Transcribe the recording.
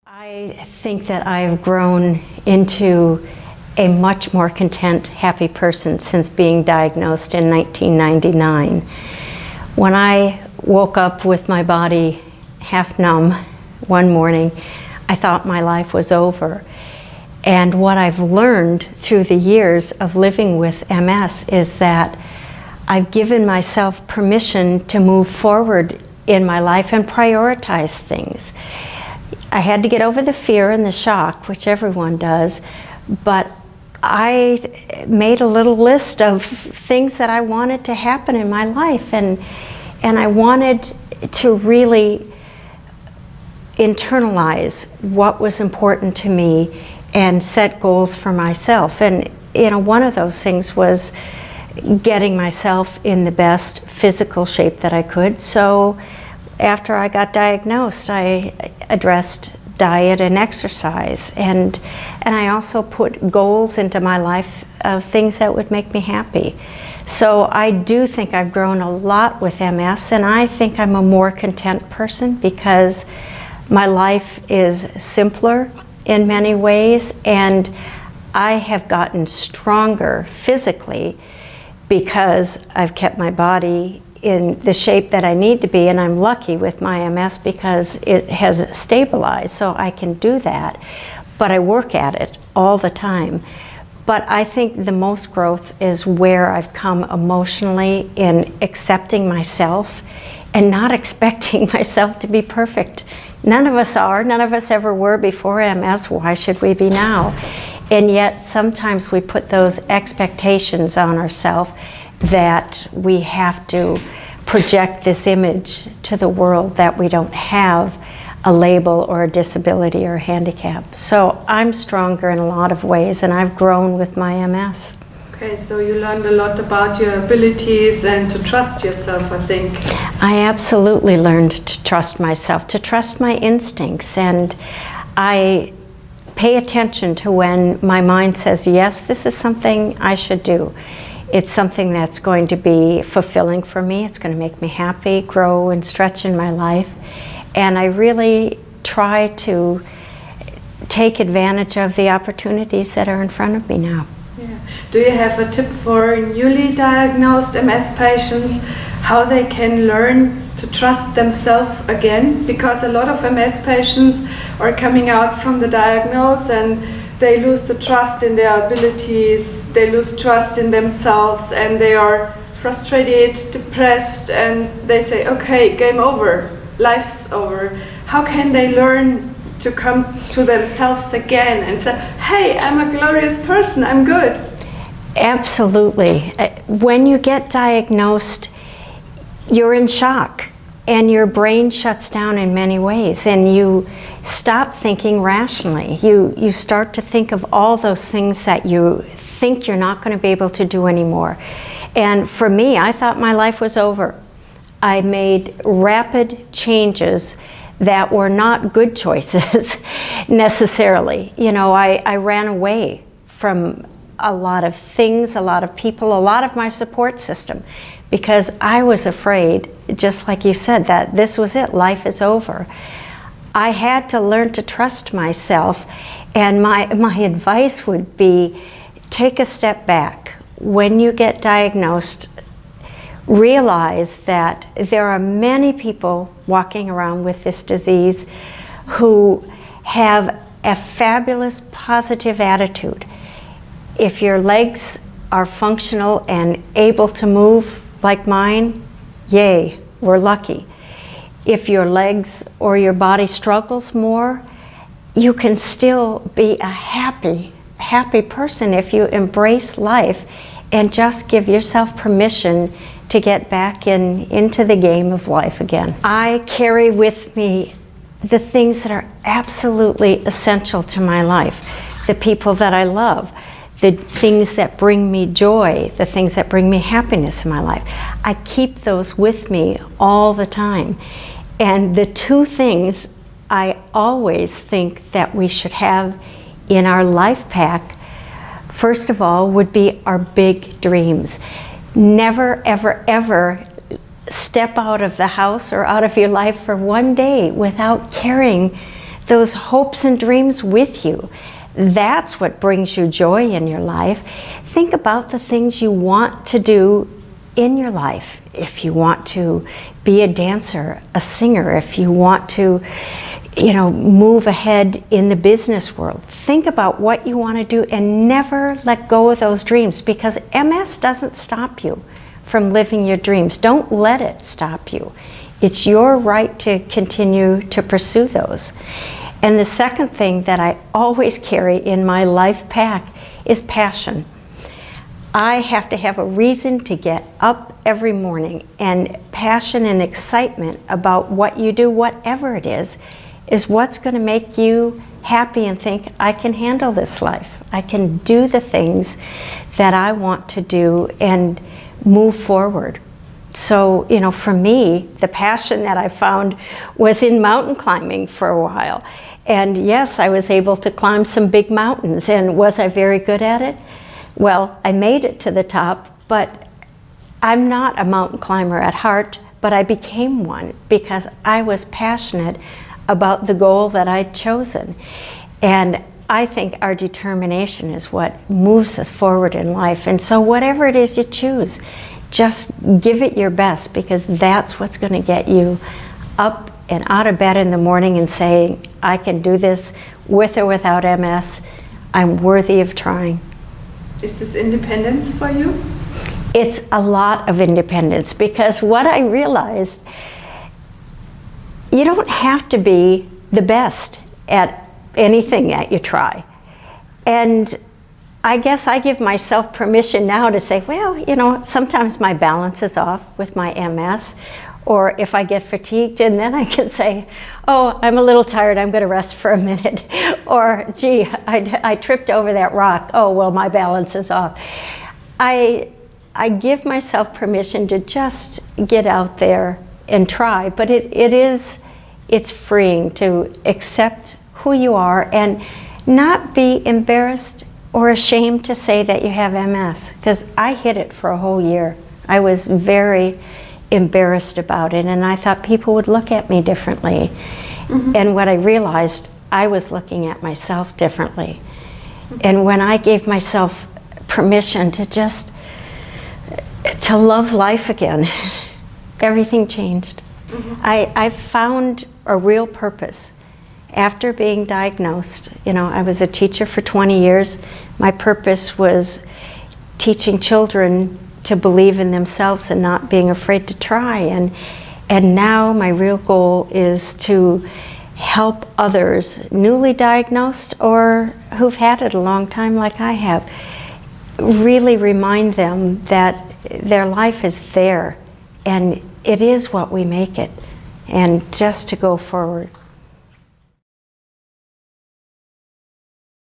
I think that I've grown into a much more content, happy person since being diagnosed in 1999. When I woke up with my body half numb one morning, I thought my life was over. And what I've learned through the years of living with MS is that I've given myself permission to move forward in my life and prioritize things. I had to get over the fear and the shock, which everyone does, but I made a little list of things that I wanted to happen in my life, and I wanted to really internalize what was important to me and set goals for myself. And one of those things was getting myself in the best physical shape that I could. So after I got diagnosed, I addressed diet and exercise, and I also put goals into my life of things that would make me happy. So I do think I've grown a lot with MS, and I think I'm a more content person because my life is simpler in many ways, and I have gotten stronger physically because I've kept my body in the shape that I need to be, and I'm lucky with my MS because it has stabilized, so I can do that. But I work at it all the time. But I think the most growth is where I've come emotionally in accepting myself and not expecting myself to be perfect. None of us are, none of us ever were before MS. Why should we be now? And yet sometimes we put those expectations on ourselves that we have to project this image to the world that we don't have a label or a disability or a handicap. So I'm stronger in a lot of ways, and I've grown with my MS. Okay, so you learned a lot about your abilities and to trust yourself, I think. I absolutely learned to trust myself, to trust my instincts, and I pay attention to when my mind says, yes, this is something I should do. It's something that's going to be fulfilling for me. It's going to make me happy, grow, and stretch in my life. And I really try to take advantage of the opportunities that are in front of me now. Yeah. Do you have a tip for newly diagnosed MS patients, how they can learn to trust themselves again? Because a lot of MS patients are coming out from the diagnosis and they lose the trust in their abilities, they lose trust in themselves, and they are frustrated, depressed, and they say, okay, game over, life's over. How can they learn to come to themselves again and say, hey, I'm a glorious person, I'm good? Absolutely. When you get diagnosed, you're in shock. And your brain shuts down in many ways, and you stop thinking rationally. You start to think of all those things that you think you're not going to be able to do anymore. And for me, I thought my life was over. I made rapid changes that were not good choices necessarily. I ran away from a lot of things, a lot of people, a lot of my support system, because I was afraid, just like you said, that this was it, life is over. I had to learn to trust myself, and my advice would be, take a step back. When you get diagnosed, realize that there are many people walking around with this disease who have a fabulous positive attitude. If your legs are functional and able to move like mine, yay, we're lucky. If your legs or your body struggles more, you can still be a happy person if you embrace life and just give yourself permission to get back into the game of life again. I carry with me the things that are absolutely essential to my life, the people that I love, the things that bring me joy, the things that bring me happiness in my life. I keep those with me all the time. And the two things I always think that we should have in our life pack, first of all, would be our big dreams. Never, ever, ever step out of the house or out of your life for one day without carrying those hopes and dreams with you. That's what brings you joy in your life. Think about the things you want to do in your life. If you want to be a dancer, a singer, if you want to, move ahead in the business world, think about what you want to do and never let go of those dreams, because MS doesn't stop you from living your dreams. Don't let it stop you. It's your right to continue to pursue those. And the second thing that I always carry in my life pack is passion. I have to have a reason to get up every morning, and passion and excitement about what you do, whatever it is what's going to make you happy and think, I can handle this life. I can do the things that I want to do and move forward. So, for me, the passion that I found was in mountain climbing for a while. And yes, I was able to climb some big mountains. And was I very good at it? Well, I made it to the top, but I'm not a mountain climber at heart, but I became one because I was passionate about the goal that I'd chosen. And I think our determination is what moves us forward in life. And so whatever it is you choose, just give it your best, because that's what's going to get you up and out of bed in the morning and saying, I can do this with or without MS. I'm worthy of trying. Is this independence for you? It's a lot of independence, because what I realized, you don't have to be the best at anything that you try. And I guess I give myself permission now to say, well, sometimes my balance is off with my MS, or if I get fatigued, and then I can say, oh, I'm a little tired, I'm going to rest for a minute. Or, gee, I tripped over that rock. Oh, well, my balance is off. I give myself permission to just get out there and try, but it's freeing to accept who you are and not be embarrassed or ashamed to say that you have MS, because I hid it for a whole year. I was very embarrassed about it, and I thought people would look at me differently. Mm-hmm. And what I realized, I was looking at myself differently. Mm-hmm. And when I gave myself permission to love life again, everything changed. Mm-hmm. I found a real purpose. After being diagnosed, I was a teacher for 20 years. My purpose was teaching children to believe in themselves and not being afraid to try. And now my real goal is to help others newly diagnosed or who've had it a long time like I have, really remind them that their life is there and it is what we make it, and just to go forward.